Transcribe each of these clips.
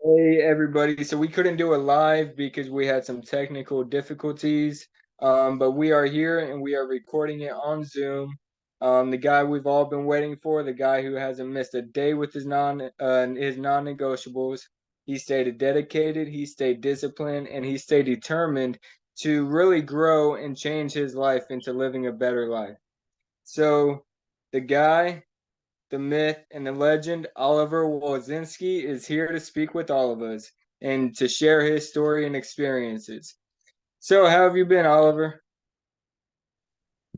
Hey everybody. So we couldn't do it live because we had some technical difficulties. But we are here and we are recording it on Zoom. The guy we've all been waiting for, the guy who hasn't missed a day with his non-negotiables. He stayed dedicated, he stayed disciplined, and he stayed determined to really grow and change his life into living a better life. So the guy, the myth, and the legend, Oliver Wolczynski, is here to speak with all of us and to share his story and experiences. So, how have you been, Oliver?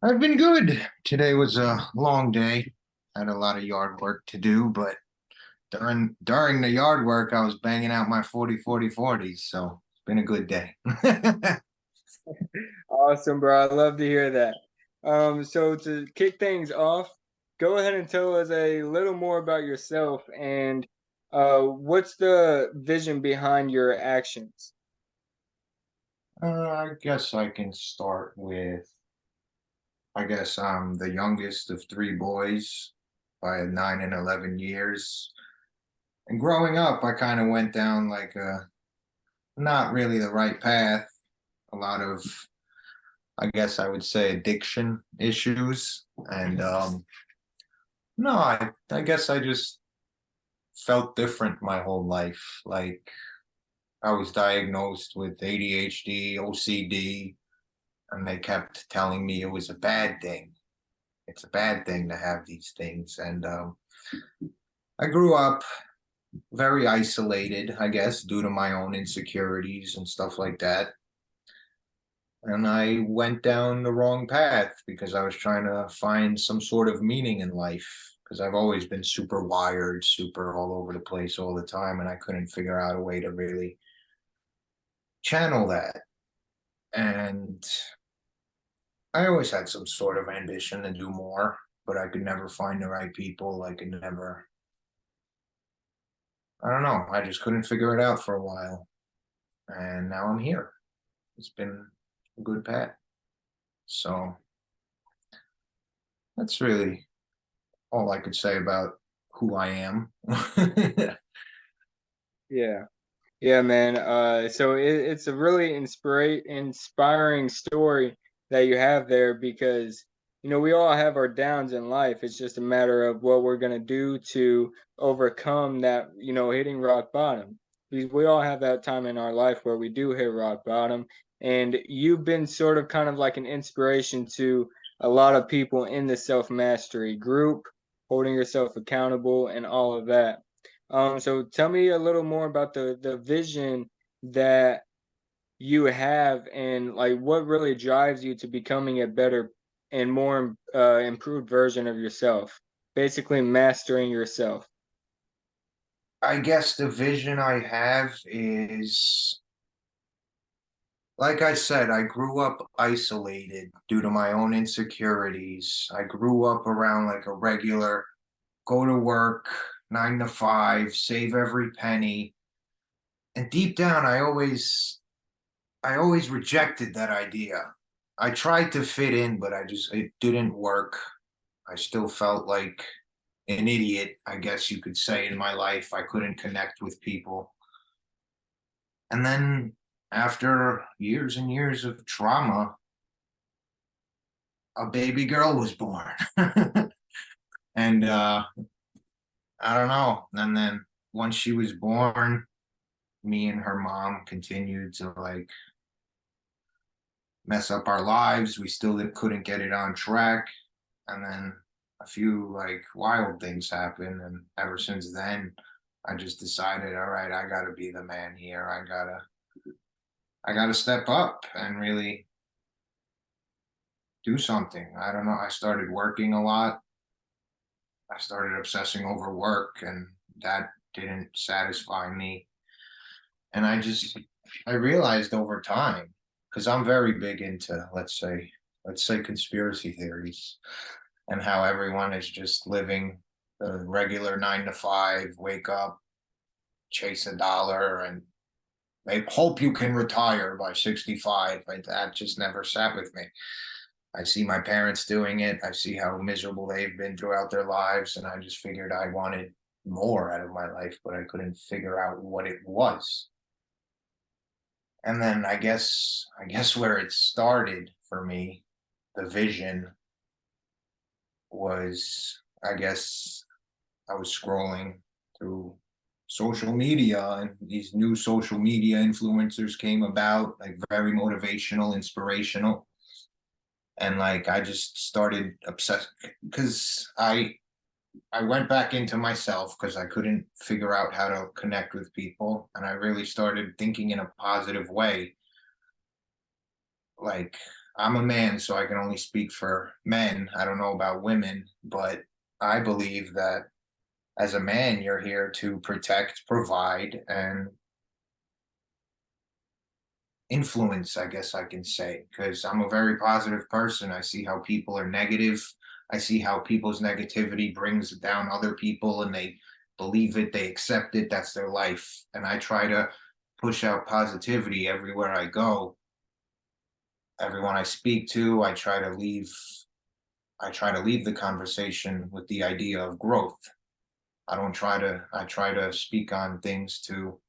I've been good. Today was a long day. Had a lot of yard work to do, but during the yard work, I was banging out my 40-40-40s, so it's been a good day. Awesome, bro. I love to hear that. So to kick things off, go ahead and tell us a little more about yourself and what's the vision behind your actions? I guess I can start with, I guess I'm the youngest of three boys by 9 and 11 years. And growing up, I kind of went down like not really the right path. A lot of, I guess I would say, addiction issues. And no, I guess I just felt different my whole life. Like I was diagnosed with ADHD, OCD, and they kept telling me it was a bad thing. It's a bad thing to have these things. And I grew up very isolated, I guess, due to my own insecurities and stuff like that. And I went down the wrong path because I was trying to find some sort of meaning in life. Because I've always been super wired, super all over the place all the time, and I couldn't figure out a way to really channel that. And I always had some sort of ambition to do more, but I could never find the right people. I could never, I don't know, I just couldn't figure it out for a while. And now I'm here. It's been a good path. So that's really all I could say about who I am. Yeah. Yeah, man. So it's a really inspiring story that you have there because we all have our downs in life. It's just a matter of what we're gonna do to overcome that, hitting rock bottom. We all have that time in our life where we do hit rock bottom, and you've been sort of kind of like an inspiration to a lot of people in the self mastery group, holding yourself accountable and all of that. So tell me a little more about the vision that you have and like what really drives you to becoming a better and more improved version of yourself. Basically, mastering yourself. I guess the vision I have is, like I said, I grew up isolated due to my own insecurities. I grew up around like a regular go to work, 9 to 5, save every penny. And deep down, I always rejected that idea. I tried to fit in, but it didn't work. I still felt like an idiot, I guess you could say, in my life. I couldn't connect with people. And then after years and years of trauma, a baby girl was born. And I don't know. And then once she was born, me and her mom continued to like mess up our lives. We still couldn't get it on track. And then a few like wild things happened. And ever since then, I just decided, all right, I gotta be the man here. I gotta step up and really do something. I don't know. I started working a lot. I started obsessing over work, and that didn't satisfy me. And I realized over time, because I'm very big into, let's say conspiracy theories and how everyone is just living the regular 9 to 5, wake up, chase a dollar, and they hope you can retire by 65. That just never sat with me. I see my parents doing it. I see how miserable they've been throughout their lives, and I just figured I wanted more out of my life, but I couldn't figure out what it was. And then I guess where it started for me, the vision was, I guess I was scrolling through social media, and these new social media influencers came about, like very motivational, inspirational. And like I just started obsessed because I went back into myself because I couldn't figure out how to connect with people. And I really started thinking in a positive way. Like, I'm a man, so I can only speak for men. I don't know about women, but I believe that as a man, you're here to protect, provide, and influence, I guess I can say, because I'm a very positive person. I see how people are negative. I see how people's negativity brings down other people and they believe it, they accept it, that's their life. And I try to push out positivity everywhere I go. Everyone I speak to, I try to leave the conversation with the idea of growth. I try to speak on things to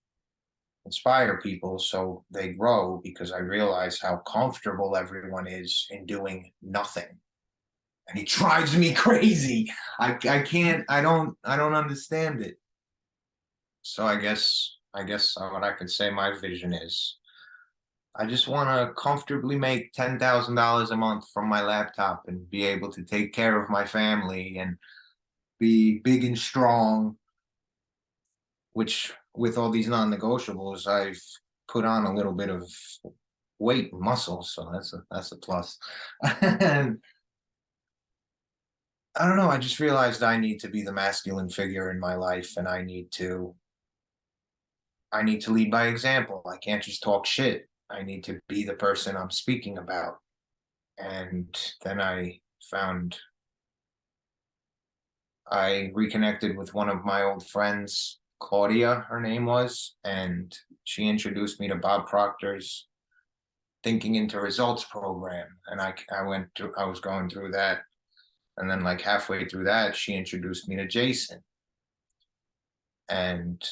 inspire people so they grow, because I realize how comfortable everyone is in doing nothing. And it drives me crazy. I can't, I don't understand it. So I guess what I could say my vision is, I just want to comfortably make $10,000 a month from my laptop and be able to take care of my family and be big and strong, which with all these non-negotiables, I've put on a little bit of weight and muscle, so that's a plus. And I don't know, I just realized I need to be the masculine figure in my life, and I need to lead by example. I can't just talk shit. I need to be the person I'm speaking about. And then I reconnected with one of my old friends, Claudia, her name was, and she introduced me to Bob Proctor's Thinking into Results program. And I was going through that. And then like halfway through that, she introduced me to Jason. And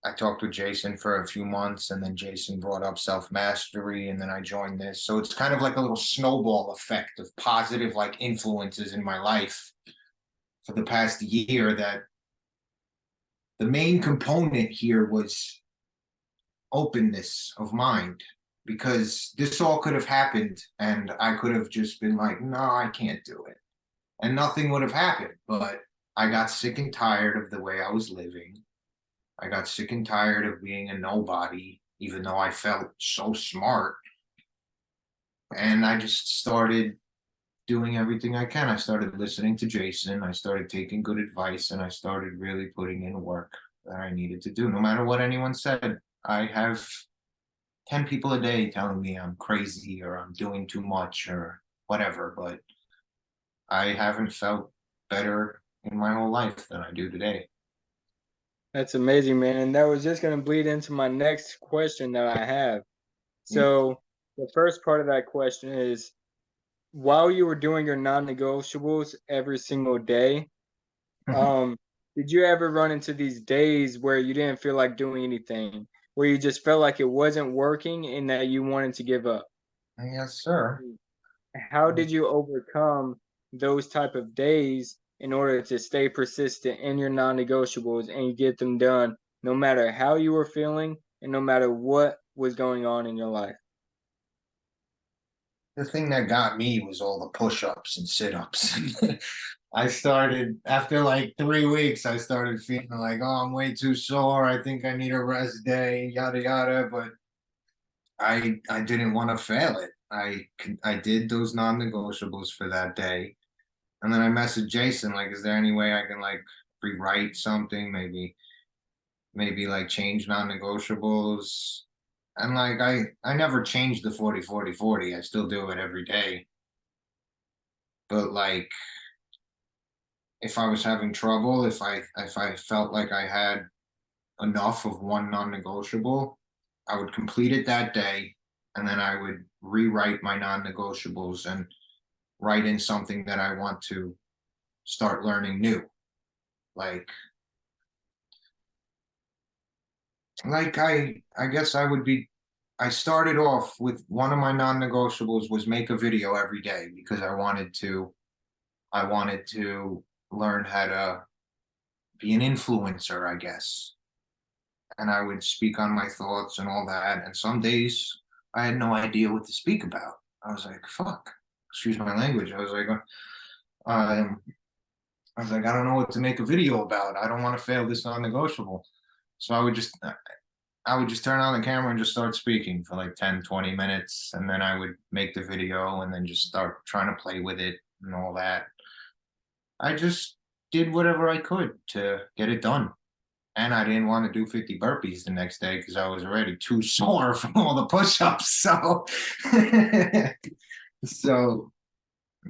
I talked with Jason for a few months, and then Jason brought up self mastery, and then I joined this. So it's kind of like a little snowball effect of positive like influences in my life for the past year. That the main component here was openness of mind, because this all could have happened and I could have just been like, no, I can't do it. And nothing would have happened. But I got sick and tired of the way I was living. I got sick and tired of being a nobody, even though I felt so smart. And I just started doing everything I can. I started listening to Jason. I started taking good advice, and I started really putting in work that I needed to do, no matter what anyone said. I have 10 people a day telling me I'm crazy or I'm doing too much or whatever, but I haven't felt better in my whole life than I do today. That's amazing, man. And that was just going to bleed into my next question that I have. So, the first part of that question is, while you were doing your non-negotiables every single day, um, did you ever run into these days where you didn't feel like doing anything, where you just felt like it wasn't working and that you wanted to give up? Yes, sir. How did you overcome those type of days in order to stay persistent in your non-negotiables and get them done no matter how you were feeling and no matter what was going on in your life? The thing that got me was all the push-ups and sit-ups. I started after like 3 weeks. I started feeling like, oh, I'm way too sore. I think I need a rest day, yada yada. But I didn't want to fail it. I did those non-negotiables for that day, and then I messaged Jason like, is there any way I can like rewrite something? Maybe like change non-negotiables. And like I never changed the 40-40-40. I still do it every day. But like if I was having trouble, if I felt like I had enough of one non-negotiable, I would complete it that day, and then I would rewrite my non-negotiables and write in something that I want to start learning new. Like like I guess I started off with one of my non-negotiables was make a video every day because I wanted to learn how to be an influencer, I guess. And I would speak on my thoughts and all that. And some days I had no idea what to speak about. I was like, fuck, excuse my language. Um, I don't know what to make a video about. I don't want to fail this non-negotiable. So I would just turn on the camera and just start speaking for like 10, 20 minutes. And then I would make the video and then just start trying to play with it and all that. I just did whatever I could to get it done. And I didn't want to do 50 burpees the next day because I was already too sore from all the push-ups. So, so,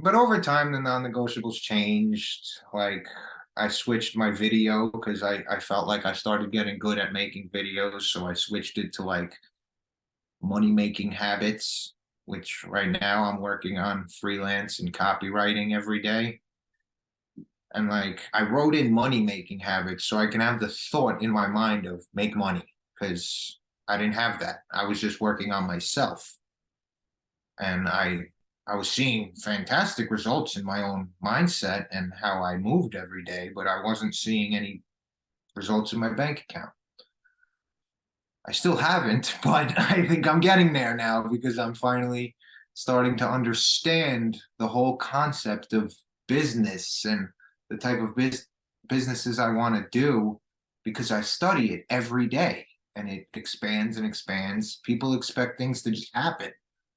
but over time, the non-negotiables changed. Like I switched my video because I felt like I started getting good at making videos. So I switched it to like money making habits, which right now I'm working on freelance and copywriting every day. And like I wrote in money making habits so I can have the thought in my mind of make money because I didn't have that. I was just working on myself. And I was seeing fantastic results in my own mindset and how I moved every day, but I wasn't seeing any results in my bank account. I still haven't, but I think I'm getting there now because I'm finally starting to understand the whole concept of business and the type of businesses I want to do because I study it every day and it expands and expands. People expect things to just happen.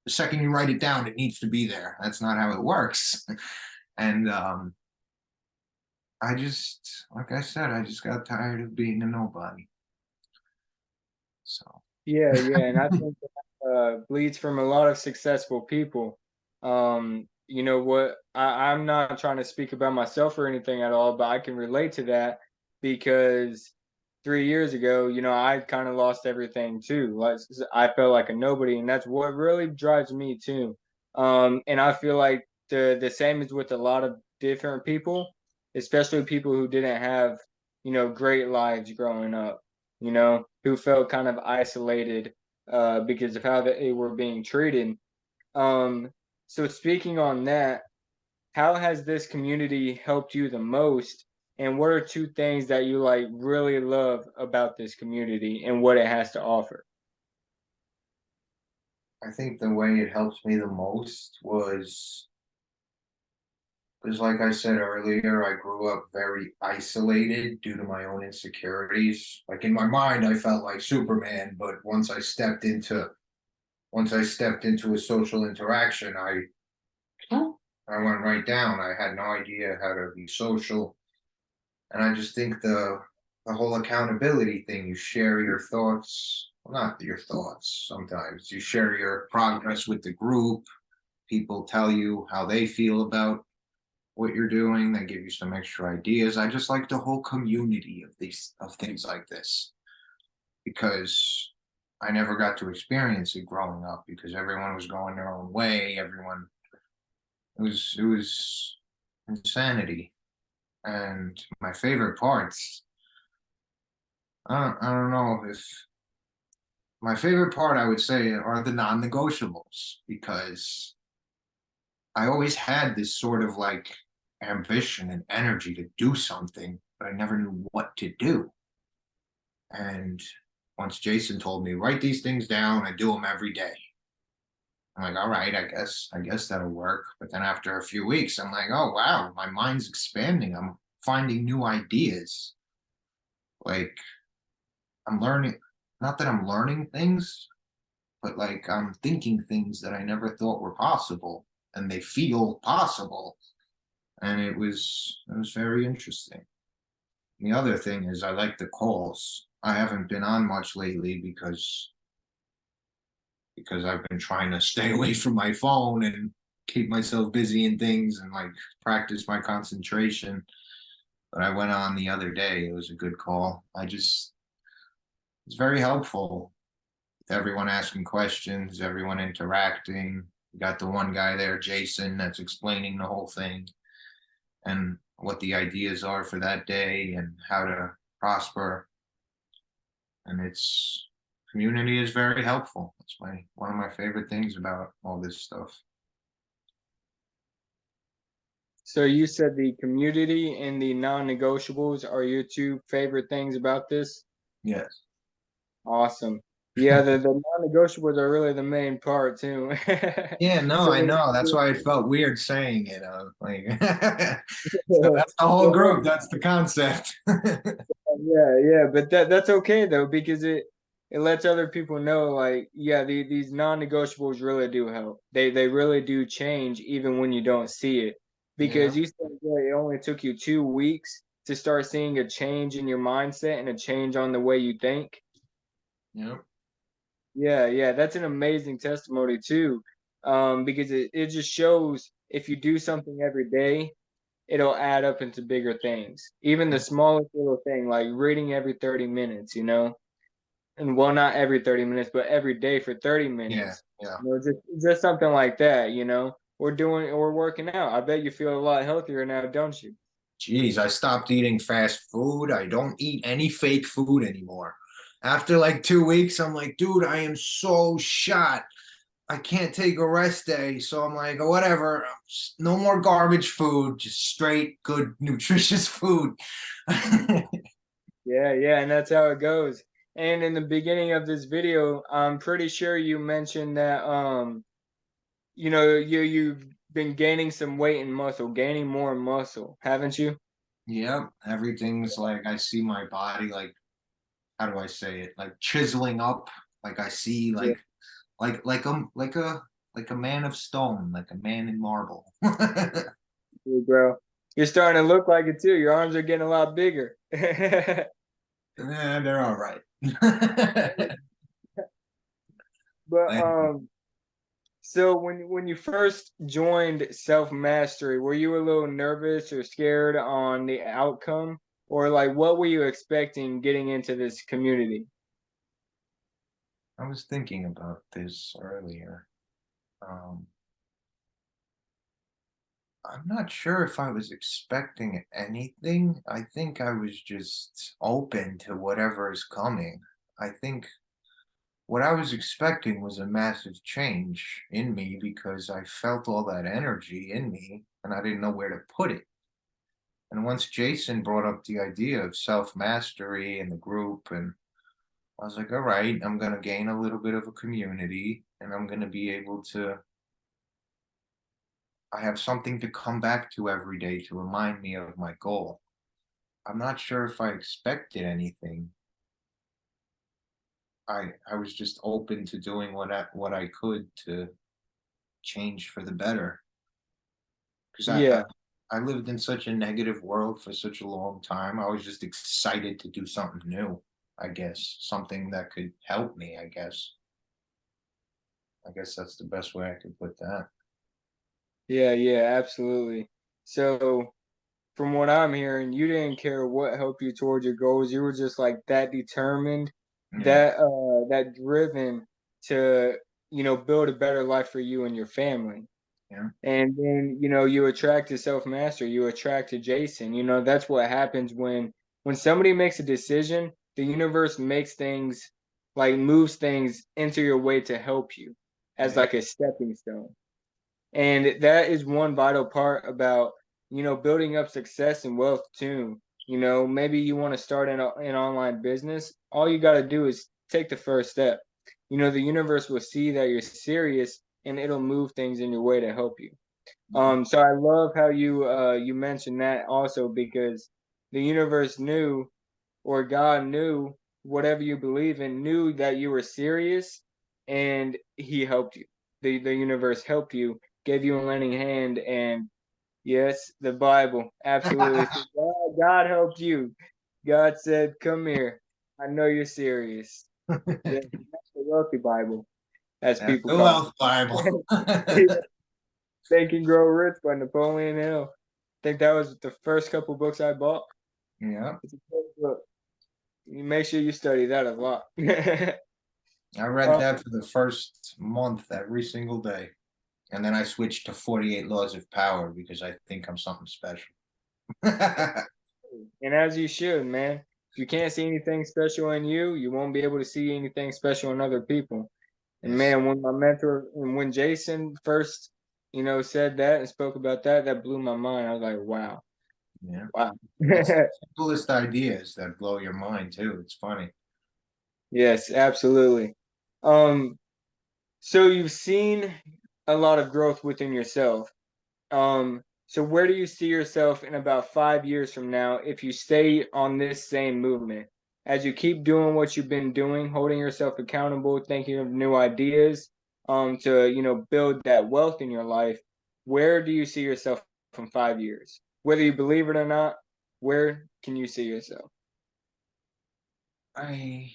The second you write it down, it needs to be there. That's not how it works. And like I said, I just got tired of being a nobody. So. Yeah, yeah, and I think that bleeds from a lot of successful people. You know what? I'm not trying to speak about myself or anything at all, but I can relate to that because 3 years ago, I kind of lost everything too. Like I felt like a nobody, and that's what really drives me too. And I feel like the same is with a lot of different people, especially people who didn't have, great lives growing up, who felt kind of isolated because of how they were being treated. Um, so speaking on that, how has this community helped you the most? And what are two things that you like really love about this community and what it has to offer? I think the way it helps me the most was because, like I said earlier, I grew up very isolated due to my own insecurities. Like in my mind, I felt like Superman, but once I stepped into a social interaction, I went right down. I had no idea how to be social, and I just think the whole accountability thing. You share your thoughts, well, not your thoughts. Sometimes you share your progress with the group. People tell you how they feel about what you're doing. They give you some extra ideas. I just like the whole community of things like this because I never got to experience it growing up because everyone was going their own way. Everyone it was insanity. And my favorite parts, I don't know if my favorite part I would say are the non-negotiables because I always had this sort of like ambition and energy to do something, but I never knew what to do. And once Jason told me, write these things down and do them every day. I'm like, all right, I guess that'll work. But then after a few weeks, I'm like, oh wow, my mind's expanding. I'm finding new ideas. Like I'm learning, not that I'm learning things, but like I'm thinking things that I never thought were possible and they feel possible. And it was very interesting. The other thing is I like the calls. I haven't been on much lately because I've been trying to stay away from my phone and keep myself busy in things and like practice my concentration. But I went on the other day. It was a good call. It's very helpful with everyone asking questions, everyone interacting. You got the one guy there, Jason, that's explaining the whole thing and what the ideas are for that day and how to prosper. And and it's community is very helpful. It's one of my favorite things about all this stuff. So you said the community and the non-negotiables are your two favorite things about this? Yes. Awesome. Yeah, the non-negotiables are really the main part too. Yeah, no, So I when know. That's you why it felt weird saying it. Like, so yeah, that's the whole group. That's the concept. yeah, but that's okay though because it lets other people know like yeah, these non-negotiables really do help. They really do change even when you don't see it. Yeah, Because you said yeah, it only took you 2 weeks to start seeing a change in your mindset and a change on the way you think. yeah, Yeah, that's an amazing testimony too. Because it just shows if you do something every day, it'll add up into bigger things. Even the smallest little thing, like reading every 30 minutes, you know? And well, not every 30 minutes, but every day for 30 yeah, minutes. yeah. You know, just something like that, you know? We're working out. I bet you feel a lot healthier now, don't you? Jeez, I stopped eating fast food. I don't eat any fake food anymore. After like 2 weeks, I'm like, dude, I am so shot. I can't take a rest day. So I'm like, whatever. No more garbage food, just straight, good, nutritious food. Yeah, and that's how it goes. And in the beginning of this video, I'm pretty sure you mentioned that you know, you've been gaining some weight and muscle, gaining more muscle, haven't you? Yep, everything's like I see my body like how do I say it? Like chiseling up. Like I see Yeah, like a man of stone, like a man in marble. bro. You're starting to look like it too. Your arms are getting a lot bigger. They're all right. But Thank you. so when you first joined Self Mastery, were you a little nervous or scared on the outcome? Or like what were you expecting getting into this community? I was thinking about this earlier. Um, I'm not sure if I was expecting anything. I think I was just open to whatever is coming. I think what I was expecting was a massive change in me because I felt all that energy in me and I didn't know where to put it. And once Jason brought up the idea of self mastery and the group, and I was like, all right, I'm going to gain a little bit of a community and I'm going to be able to, I have something to come back to every day to remind me of my goal. I'm not sure if I expected anything. I was just open to doing what I could to change for the better. Because Yeah. I lived in such a negative world for such a long time. I was just excited to do something new, I guess, something that could help me, I guess. I guess that's the best way I could put that. Yeah, absolutely. So from what I'm hearing, you didn't care what helped you towards your goals. You were just like that determined, Yeah, that driven to, you know, build a better life for you and your family. yeah, And then, you know, you attract to self-mastery, you attract to Jason. You know, that's what happens when somebody makes a decision, the universe makes things like moves things into your way to help you as yeah, like a stepping stone. And that is one vital part about, you know, building up success and wealth too. You know, maybe you want to start an online business. All you got to do is take the first step. You know, the universe will see that you're serious and it'll move things in your way to help you. yeah, So I love how you mentioned that also because the universe knew or God knew whatever you believe in knew that you were serious and he helped you. The universe helped you, gave you a lending hand, and yes, the Bible absolutely said, God helped you. God said, "Come here. I know you're serious." Yeah, that's the wealthy Bible, as yeah. people The call Wealth Bible. it. Yeah, Think and Grow Rich by Napoleon Hill. I think that was the first couple books I bought. Yeah, It's a great book. You make sure you study that a lot. I read Uh, that for the first month every single day. And then I switched to 48 Laws of Power because I think I'm something special. and as you should, man. If you can't see anything special in you, you won't be able to see anything special in other people. And Yes. man, when my mentor, when Jason first, said that and spoke about that, that blew my mind. I was like, wow, Yeah. wow. It's the simplest ideas that blow your mind too. It's funny. Yes, absolutely. Um, so you've seen a lot of growth within yourself. So where do you see yourself in about 5 years from now if you stay on this same movement? As you keep doing what you've been doing, holding yourself accountable, thinking of new ideas, to build that wealth in your life, where do you see yourself in 5 years? Whether you believe it or not, where can you see yourself? I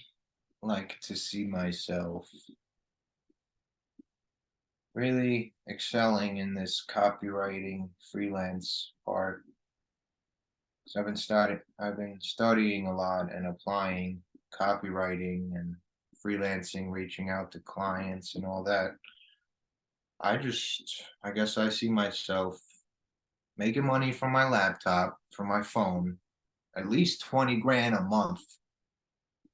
like to see myself really excelling in this copywriting freelance part. So I've been studying a lot and applying copywriting and freelancing, reaching out to clients and all that. I guess I see myself making money from my laptop, from my phone, at least 20 grand a month.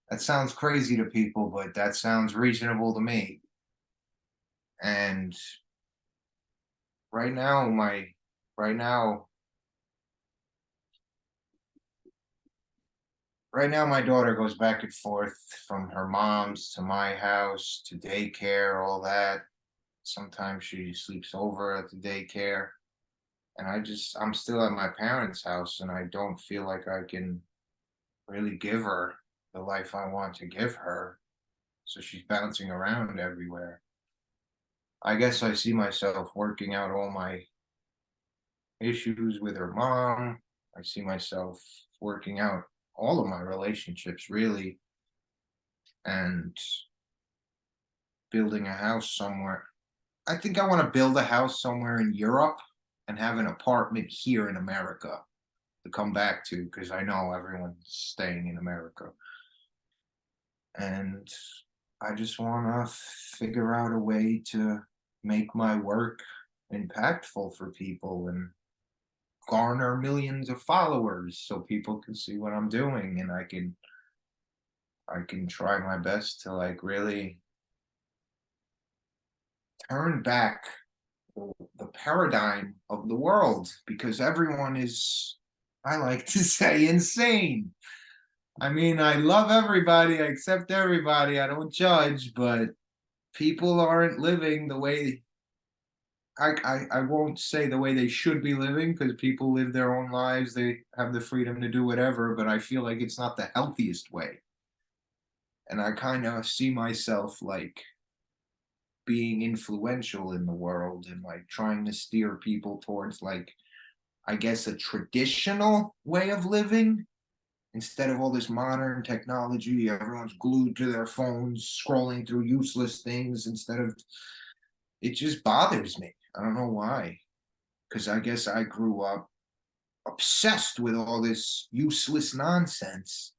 That sounds crazy to people, but that sounds reasonable to me. And right now, right now, right now, my daughter goes back and forth from her mom's to my house to daycare, all that. Sometimes she sleeps over at the daycare. And I'm still at my parents' house and I don't feel like I can really give her the life I want to give her. So she's bouncing around everywhere. I guess I see myself working out all my issues with her mom. I see myself working out all of my relationships really and building a house somewhere. I think I want to build a house somewhere in Europe and have an apartment here in America to come back to because I know everyone's staying in America. And I just want to figure out a way to make my work impactful for people and garner millions of followers so people can see what I'm doing and I can try my best to like really turn back the paradigm of the world because everyone is, I like to say, insane. I mean, I love everybody, I accept everybody, I don't judge, but people aren't living the way I won't say the way they should be living because people live their own lives. They have the freedom to do whatever, but I feel like it's not the healthiest way. And I kind of see myself like being influential in the world and like trying to steer people towards like, I guess, a traditional way of living instead of all this modern technology. Everyone's glued to their phones, scrolling through useless things instead of, it just bothers me. I don't know why. Because I guess I grew up obsessed with all this useless nonsense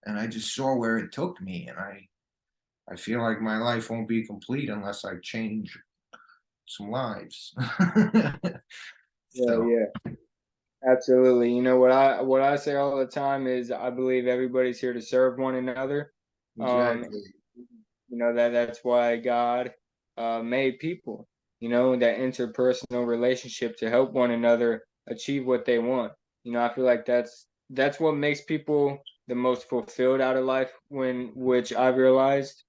and I just saw where it took me and I feel like my life won't be complete unless I change some lives. Yeah, So yeah, absolutely. What I say all the time is I believe everybody's here to serve one another. Um, exactly. that's why God made people, that interpersonal relationship to help one another achieve what they want. I feel like that's what makes people the most fulfilled out of life when which I've realized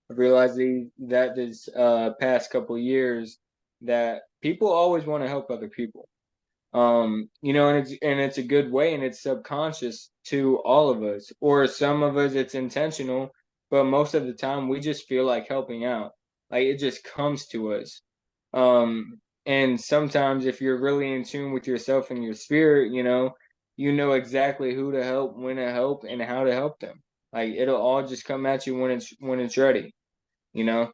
that this past couple years that people always want to help other people. And it's a good way and it's subconscious to all of us, or some of us it's intentional, but most of the time we just feel like helping out, like it just comes to us. And sometimes if you're really in tune with yourself and your spirit, you know exactly who to help, when to help, and how to help them. Like it'll all just come at you when it's ready, you know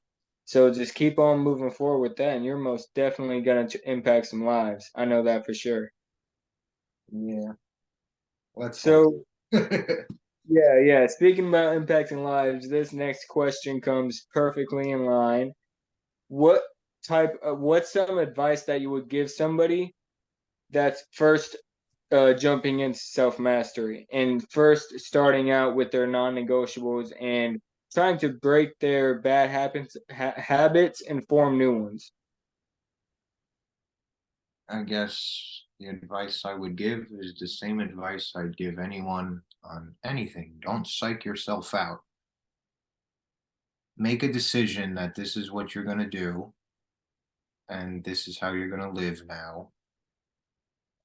so just keep on moving forward with that and you're most definitely going to impact some lives. I know that for sure. Yeah, let's hope. So, yeah, yeah. Speaking about impacting lives, this next question comes perfectly in line. What what's some advice that you would give somebody that's first jumping into self mastery and first starting out with their non negotiables and trying to break their bad habits and form new ones. I guess the advice I would give is the same advice I'd give anyone on anything. Don't psych yourself out. Make a decision that this is what you're going to do and this is how you're going to live now.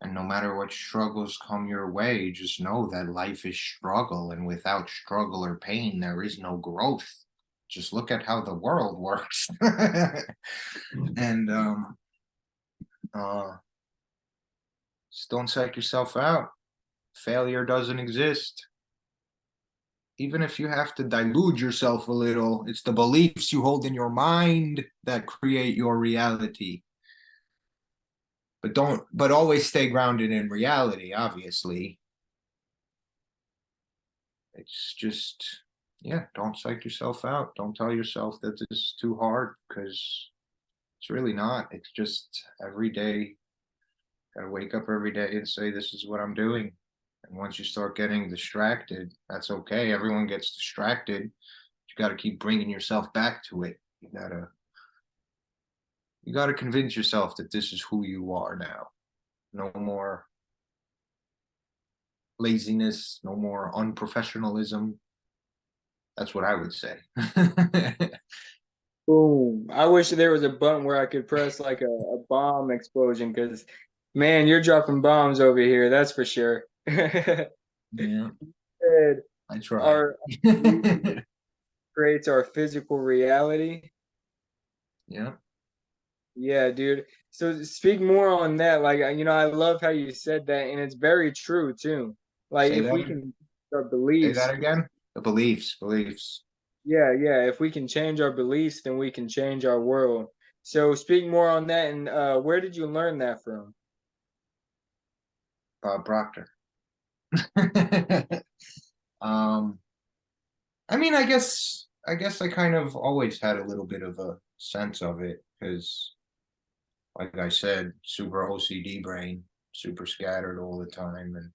And no matter what struggles come your way, just know that life is struggle, and without struggle or pain, there is no growth. Just look at how the world works. And uh, just don't psych yourself out. Failure doesn't exist. Even if you have to delude yourself a little, it's the beliefs you hold in your mind that create your reality. But always stay grounded in reality, obviously. It's just, yeah, don't psych yourself out. Don't tell yourself that this is too hard, because it's really not. It's just every day, gotta wake up every day and say, this is what I'm doing. And once you start getting distracted, that's okay. Everyone gets distracted. You got to keep bringing yourself back to it. You got to convince yourself that this is who you are now. No more laziness, no more unprofessionalism. That's what I would say. Boom. I wish there was a button where I could press like a bomb explosion because, man, you're dropping bombs over here. That's for sure. Yeah, Said I try. our belief creates our physical reality. Yeah. Yeah, dude. So speak more on that. Like, I love how you said that, and it's very true too. Like, Say if we that. can our Say that beliefs, again. The beliefs. Beliefs. yeah, yeah. If we can change our beliefs, then we can change our world. So speak more on that, and where did you learn that from? Bob Proctor. um, I mean, I guess I kind of always had a little bit of a sense of it because, like I said, super OCD brain, super scattered all the time, and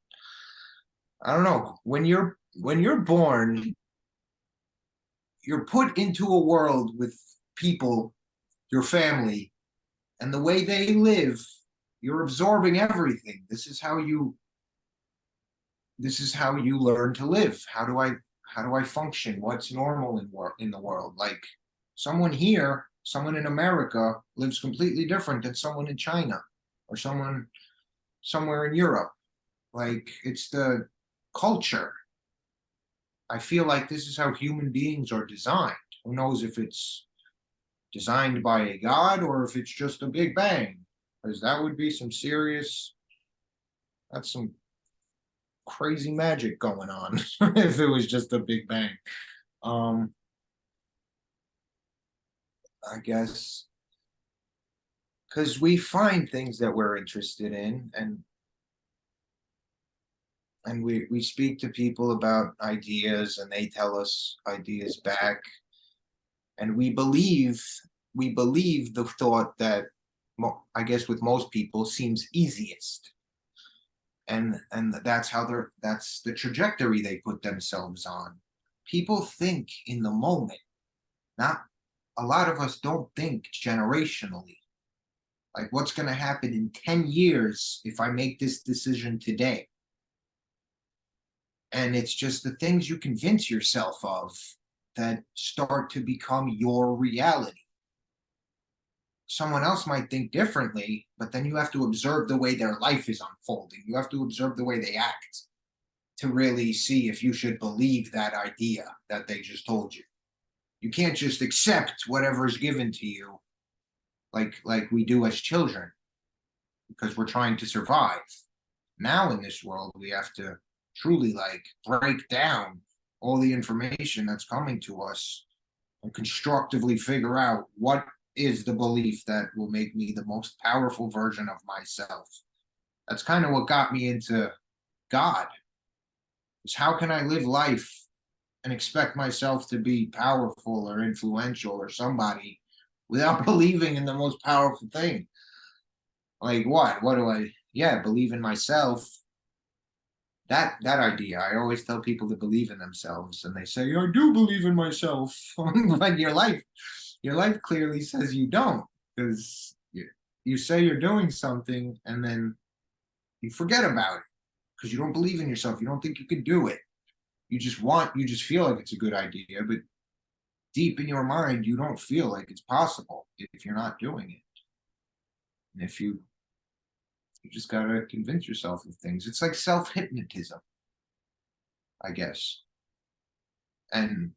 I don't know. When you're born, you're put into a world with people, your family, and the way they live. You're absorbing everything. This is how you learn to live. How do I function? What's normal in the world? Like someone here, someone in America lives completely different than someone in China or someone somewhere in Europe. Like it's the culture. I feel like this is how human beings are designed. Who knows if it's designed by a god or if it's just a big bang? Because that would be that's some crazy magic going on if it was just a big bang. Um, I guess because we find things that we're interested in, and we speak to people about ideas and they tell us ideas back, and we believe the thought that I guess with most people seems easiest, and that's the trajectory they put themselves on. People think in the moment. Not A lot of us don't think generationally. Like, what's going to happen in 10 years if I make this decision today? And it's just the things you convince yourself of that start to become your reality. Someone else might think differently, but then you have to observe the way their life is unfolding. You have to observe the way they act to really see if you should believe that idea that they just told you. You can't just accept whatever is given to you like we do as children because we're trying to survive. Now in this world, we have to truly like break down all the information that's coming to us and constructively figure out what is the belief that will make me the most powerful version of myself. That's kind of what got me into God. Is how can I live life and expect myself to be powerful or influential or somebody without believing in the most powerful thing? Like what? What do I? Yeah, believe in myself. that idea. I always tell people to believe in themselves, and they say, I do believe in myself. But your life clearly says you don't, because you say you're doing something and then you forget about it because you don't believe in yourself. You don't think you can do it. You just feel like it's a good idea, but deep in your mind, you don't feel like it's possible if you're not doing it. And if you just gotta convince yourself of things. It's like self-hypnotism, I guess. And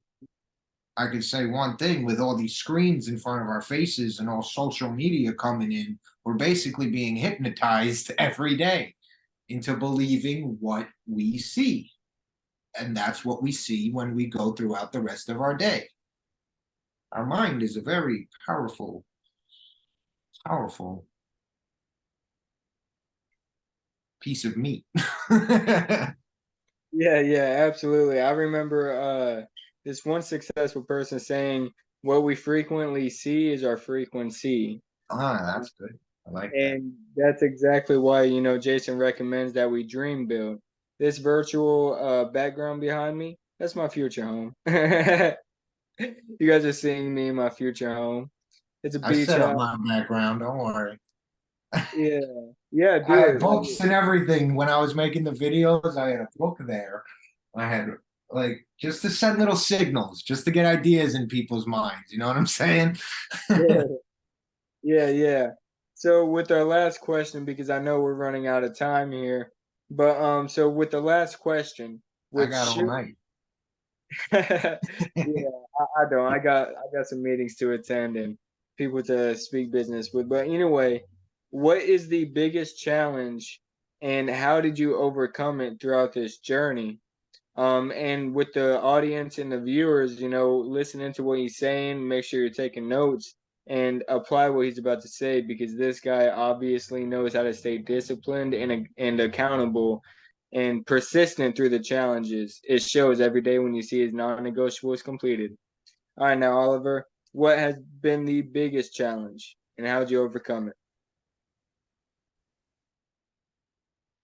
I could say one thing, with all these screens in front of our faces and all social media coming in, we're basically being hypnotized every day into believing what we see. And that's what we see when we go throughout the rest of our day. Our mind is a very powerful, powerful piece of meat. Yeah, yeah, absolutely. I remember this one successful person saying, "What we frequently see is our frequency." That's good. I like that. And that's exactly why, Jason recommends that we dream build. This virtual background behind me, that's my future home. You guys are seeing me in my future home. It's a I beach set up house. my background, don't worry. Yeah. Yeah, I do had it. Like, books and everything when I was making the videos. I had a book there. I had like just to send little signals, just to get ideas in people's minds. You know what I'm saying? yeah, I yeah, yeah. So with our last question, because I know we're running out of time here, but so with the last question, which got all should night. yeah, I don't. I got some meetings to attend and people to speak business with. But anyway, what is the biggest challenge and how did you overcome it throughout this journey? And with the audience and the viewers, listening to what he's saying, make sure you're taking notes and apply what he's about to say because this guy obviously knows how to stay disciplined and accountable and persistent through the challenges. It shows every day when you see his non-negotiables completed. All right, now Oliver, what has been the biggest challenge and how did you overcome it?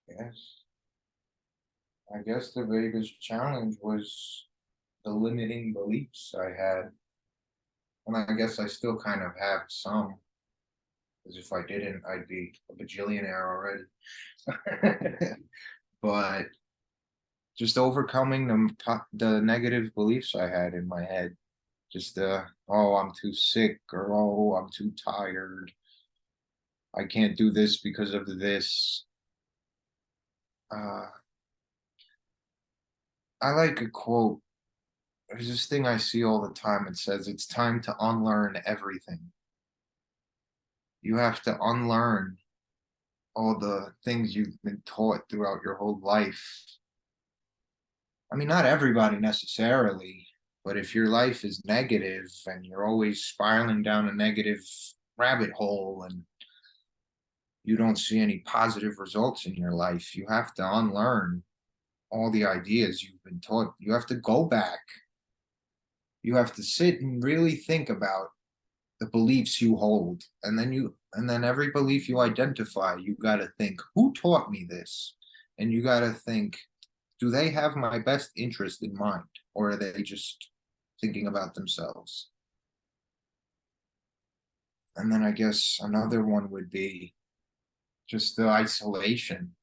Yes. I guess the biggest challenge was the limiting beliefs I had. And I guess I still kind of have some, because if I didn't, I'd be a bajillionaire already. But just overcoming the negative beliefs I had in my head. Just oh, I'm too sick, or oh, I'm too tired. I can't do this because of this. Uh, I like a quote. There's this thing I see all the time. It says it's time to unlearn everything. You have to unlearn all the things you've been taught throughout your whole life. I mean, not everybody necessarily, but if your life is negative and you're always spiraling down a negative rabbit hole and you don't see any positive results in your life, you have to unlearn all the ideas you've been taught. You have to go back. You have to sit and really think about the beliefs you hold. And then every belief you identify, you got to think, who taught me this? And you got to think, do they have my best interest in mind? Or are they just thinking about themselves? And then I guess another one would be just the isolation.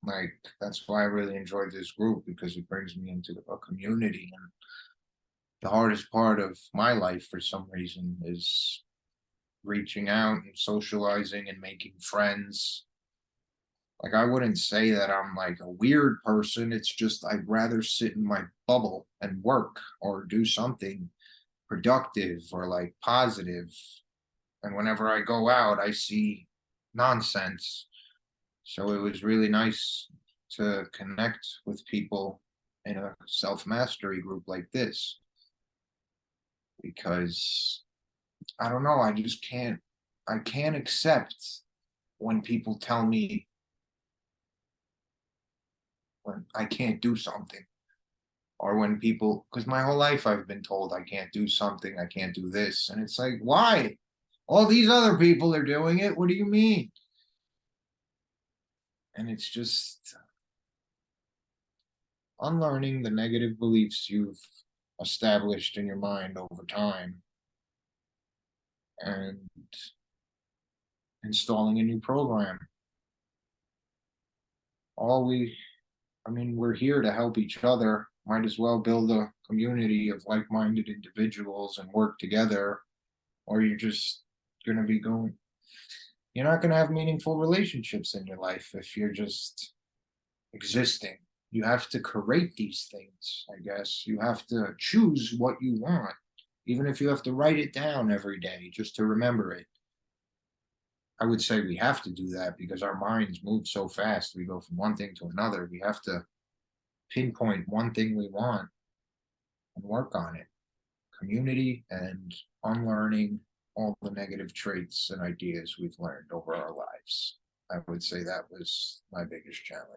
Like, that's why I really enjoyed this group, because it brings me into a community. And the hardest part of my life for some reason is reaching out and socializing and making friends. Like, I wouldn't say that I'm like a weird person. It's just I'd rather sit in my bubble and work or do something productive or like positive. And whenever I go out, I see nonsense. So it was really nice to connect with people in a self mastery group like this, because I don't know, I can't accept when people tell me when I can't do something, or when people, because my whole life I've been told I can't do something, I can't do this. And it's like, why? All these other people are doing it. What do you mean? And it's just, unlearning the negative beliefs you've established in your mind over time and installing a new program. All we, I mean, we're here to help each other. Might as well build a community of like-minded individuals and work together, or you're not going to have meaningful relationships in your life if you're just existing. You have to create these things, I guess. You have to choose what you want, even if you have to write it down every day just to remember it. I would say we have to do that because our minds move so fast. We go from one thing to another. We have to pinpoint one thing we want and work on it. Community and unlearning all the negative traits and ideas we've learned over our lives. I would say that was my biggest challenge.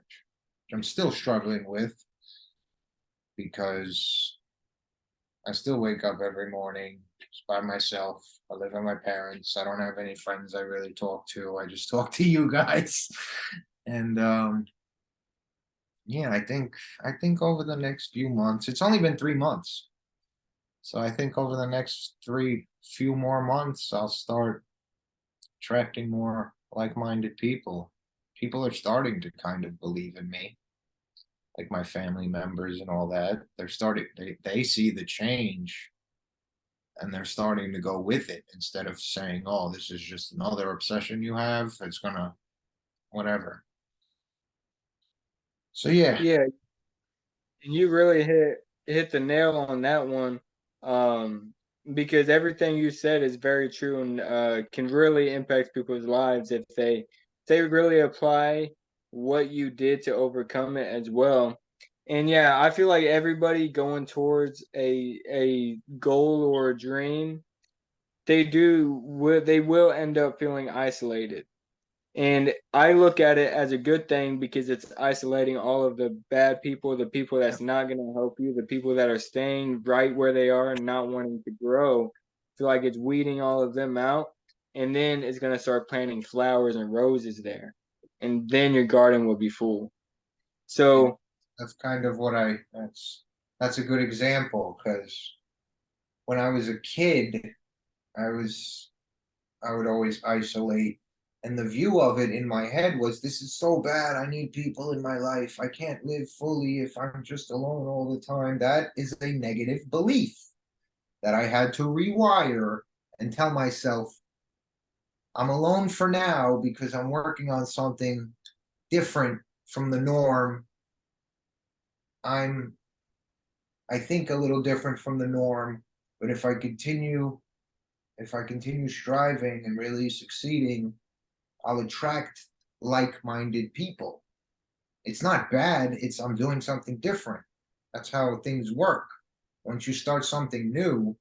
I'm still struggling with because I still wake up every morning just by myself. I live with my parents. I don't have any friends I really talk to. I just talk to you guys. And yeah, I think over the next few months, it's only been 3 months. So I think over the next few more months, I'll start attracting more like-minded people. People are starting to kind of believe in me, like my family members and all that. They see the change and they're starting to go with it instead of saying, oh, this is just another obsession you have. It's gonna, whatever. So yeah, Yeah, and you really hit the nail on that one, um, because everything you said is very true and can really impact people's lives if they really apply what you did to overcome it as well. And yeah, I feel like everybody going towards a goal or a dream, they will end up feeling isolated. And I look at it as a good thing because it's isolating all of the bad people, the people yeah, that's not going to help you, the people that are staying right where they are and not wanting to grow. I feel like it's weeding all of them out. And then it's going to start planting flowers and roses there. And then your garden will be full. yeah, So, that's kind of that's a good example because when I was a kid, I was I would always isolate. And the view of it in my head was this is so bad. I need people in my life. I can't live fully if I'm just alone all the time. That is a negative belief that I had to rewire and tell myself I'm alone for now because I'm working on something different from the norm. I'm, I think, a little different from the norm, but if I continue striving and really succeeding, I'll attract like-minded people. It's not bad, it's I'm doing something different. That's how things work. Once you start something new,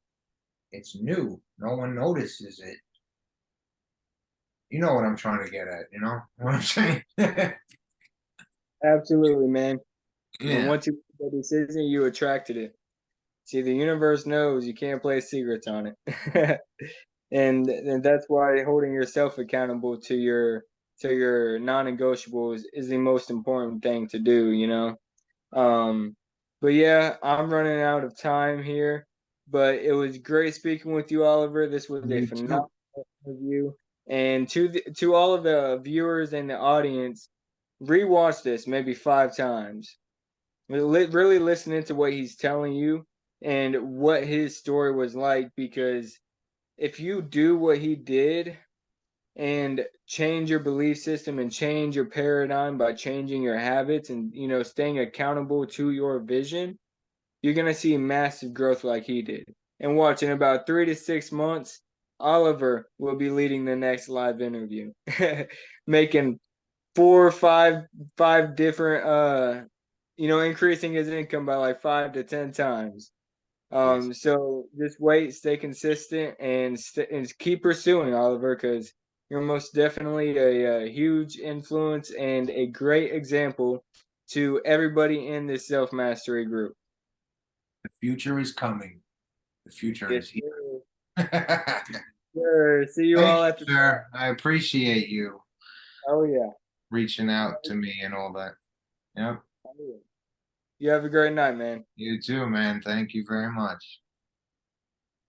it's new. No one notices it. You know what I'm trying to get at, you know what I'm saying? absolutely, man. And Yeah. once you make that decision, you attracted it. See, the universe knows you can't play secrets on it. And that's why holding yourself accountable to your non-negotiables is the most important thing to do, you know. um but yeah, I'm running out of time here, but it was great speaking with you, Oliver. This was a Me too. phenomenal interview. And to all of the viewers and the audience, rewatch this maybe 5 times. Really listening to what he's telling you and what his story was like, because if you do what he did and change your belief system and change your paradigm by changing your habits and staying accountable to your vision, you're going to see massive growth like he did. And watch, in about 3 to 6 months, Oliver will be leading the next live interview, making four or five different increasing his income by like 5 to 10 times. Yes. So just wait, stay consistent, and keep pursuing, Oliver, because you're most definitely a huge influence and a great example to everybody in this self mastery group. The future is coming. The future Yes, is here. sir. Thank Sure. See you you, all at the sir. I appreciate you Oh yeah. reaching out to me and all that. Yep. Oh, yeah. You have a great night, man. You too, man. Thank you very much.